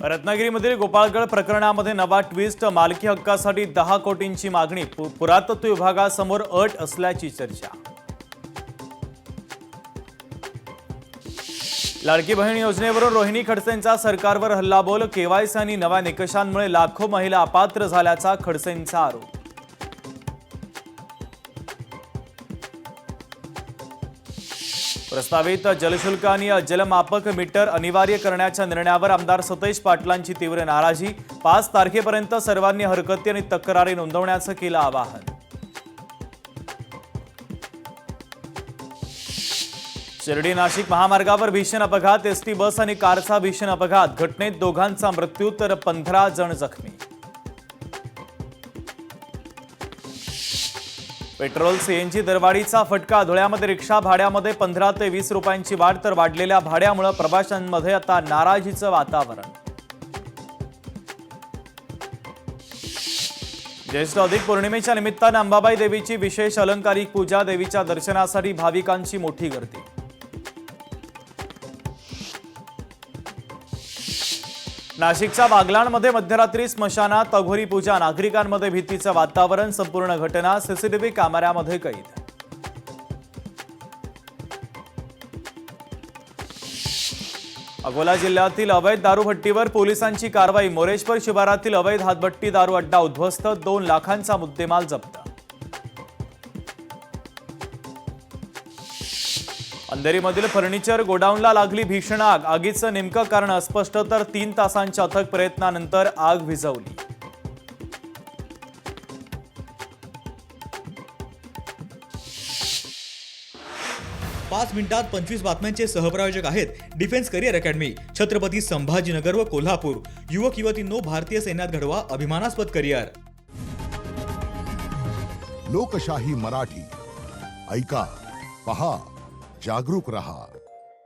रत्नागिरीमधील गोपाळगड प्रकरणामध्ये नवा ट्विस्ट। मालकी हक्कासाठी 10 कोटींची मागणी। पुरातत्व विभागासमोर अट असल्याची चर्चा। लाडकी बहीण योजनेवरून रोहिणी खडसेंचा सरकारवर हल्लाबोल। केवायसी आणि नव्या निकषांमुळे लाखो महिला अपात्र झाल्याचा खडसेंचा आरोप। प्रस्तावित जलशुल्क आणि जलमापक मीटर अनिवार्य करण्याच्या निर्णयावर आमदार सतेज पाटलांची तीव्र नाराजी। 5 तारखेपर्यंत सर्वांनी हरकती आणि तक्रारी नोंदवण्याचं केलं आवाहन। शिर्डी नाशिक महामार्गावर भीषण अपघात। एसटी बस आणि कारचा भीषण अपघात। घटनेत दोघांचा मृत्यू तर 15 जण जखमी। पेट्रोल सीएनजी दरवाढीचा फटका। धुळ्यामध्ये रिक्षा भाड्यामध्ये 15 ते 20 रुपयांची वाढ, तर वाढलेल्या भाड्यामुळे प्रवाशांमध्ये आता नाराजीचं वातावरण। ज्येष्ठ अधिक पौर्णिमेच्या निमित्तानं अंबाबाई देवीची विशेष अलंकारिक पूजा। देवीच्या दर्शनासाठी भाविकांची मोठी गर्दी। नाशिकच्या बागलाणमध्ये मध्यरात्री स्मशानात अघोरी पूजा। नागरिकांमध्ये भीतीचं वातावरण। संपूर्ण घटना सीसीटीव्ही कॅमेऱ्यामध्ये कैद। अकोला जिल्ह्यातील अवैध दारूभट्टीवर पोलिसांची कारवाई। मोरेश्वर शिवारातील अवैध हातभट्टी दारू अड्डा उद्ध्वस्त। 2 लाखांचा मुद्देमाल जप्त। अंधेरीमधील फर्निचर गोडाऊनला लागली भीषण आग। आगीचं नेमकं कारण अस्पष्ट, तर 3 तासांच्या अथक प्रयत्नानंतर आग विझवली। पाच मिनिटात 25 बातम्यांचे सहप्रायोजक आहेत defence career academy, Chhatrapati Sambhajinagar व कोल्हापूर। युवक युवतींनो, भारतीय सैन्यात घडवा अभिमानास्पद करिअर। लोकशाही मराठी ऐका, पहा, जागरूक रहा।